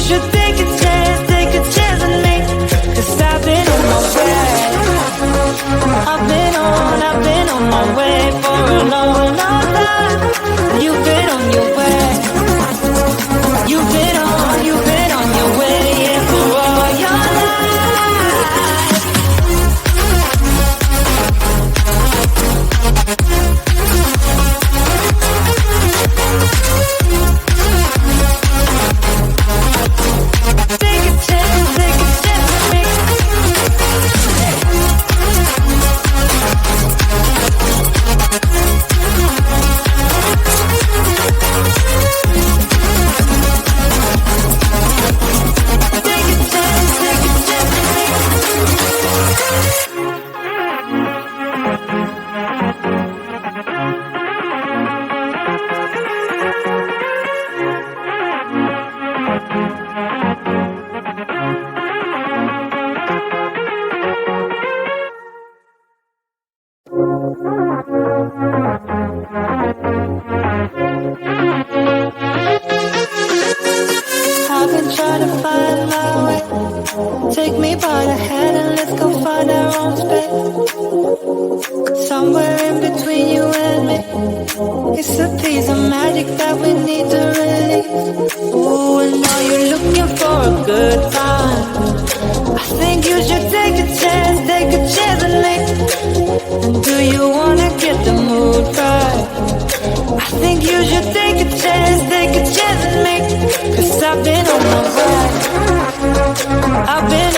should take a chance and make, 'cause I've been on my my way for a long, long time. You've been on your way. You've been on your way, yeah, for all your life. Take a chance with me. I've been trying to find my way. Take me by the hand and let's go find our own space. Somewhere in between you and me. It's a piece of magic that we need to release. Ooh, and now you're looking for a good time. I think you should take a chance with me. And do you wanna get the mood right? I think you should take a chance with me. Cause I've been on my way. I've been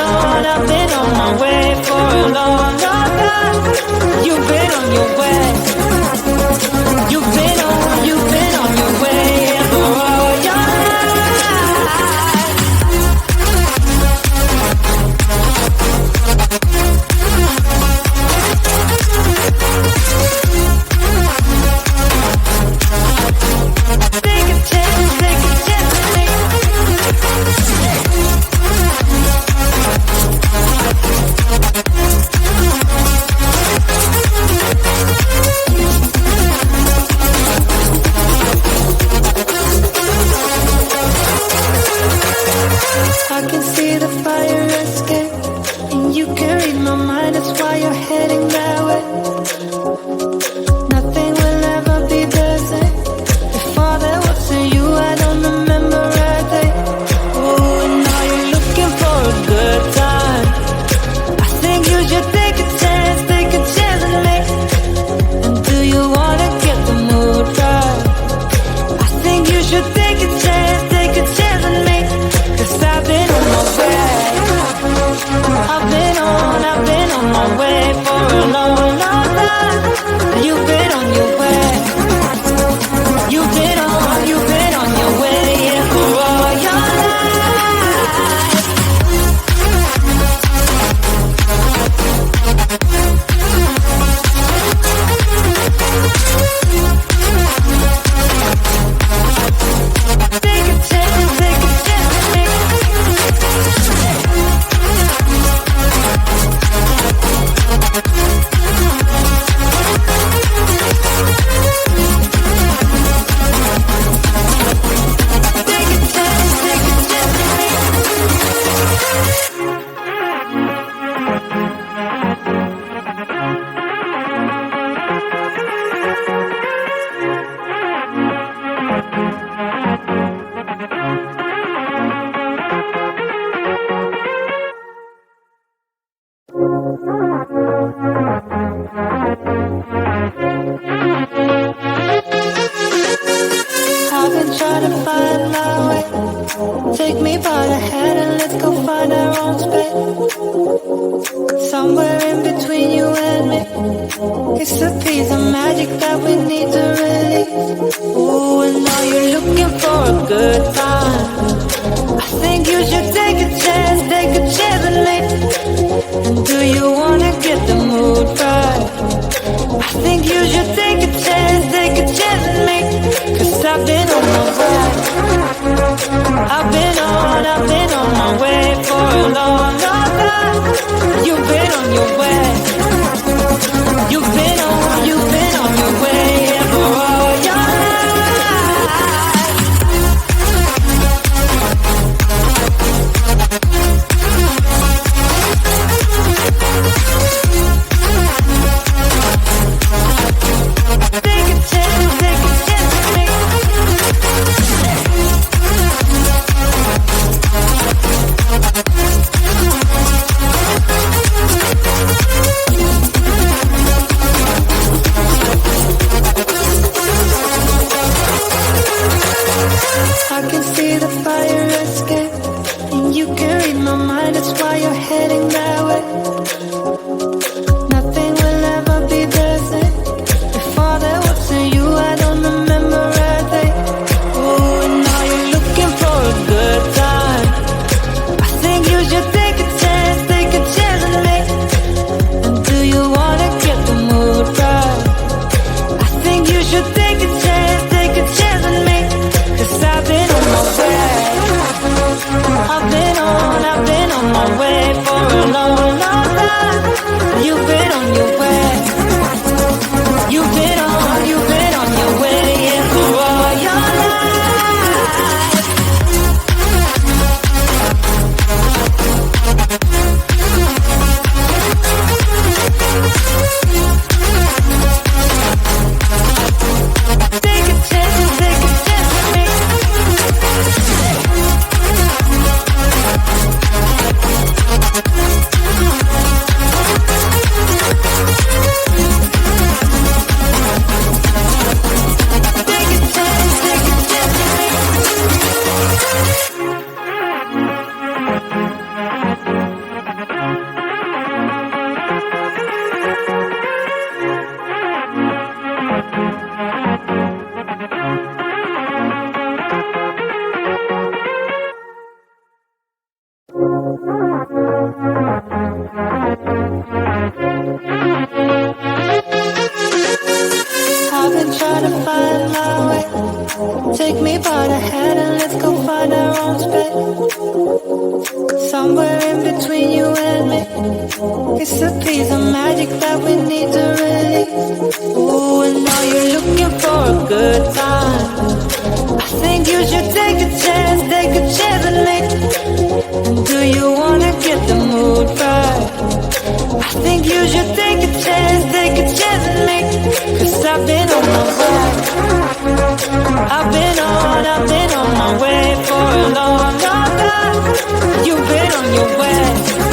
on my way for a long, long time. You've been on your way. You've been on your way, yeah, for all your life. Take a chance with me. I can see the fire escape, and you can read my mind, that's why you're heading that way. Nothing will ever be the same. Before there was a you, I don't remember a day. Oh, and now you're looking for a good time. I think you should take a chance with me. And do you wanna get the mood right? I think you should take a chance with me. Cause I've been on my way. I've been on my way for a long, long time. You've been on your way. You've been on your way, yeah, for all your life. Take a chance with me. I've been trying to find my way. Take me by the hand and let's go find our own space. Somewhere in between you and me. It's a piece of magic that we need to release. Ooh, and now you're looking for a good time. I think you should take a chance with me. And do you wanna get the mood right? I think you should take a chance with me. Cause I've been on my way. I've been on my way for a long, long time. You've been on your way. You've been on your way, yeah, for all your life. it. It's a piece of magic that we need to release. Ooh, and now you're looking for a good time. I think you should take a chance and make. And do you wanna get the mood right? I think you should take a chance and make. Cause I've been on my way. I've been on my way for a long, long time. You've been on your way.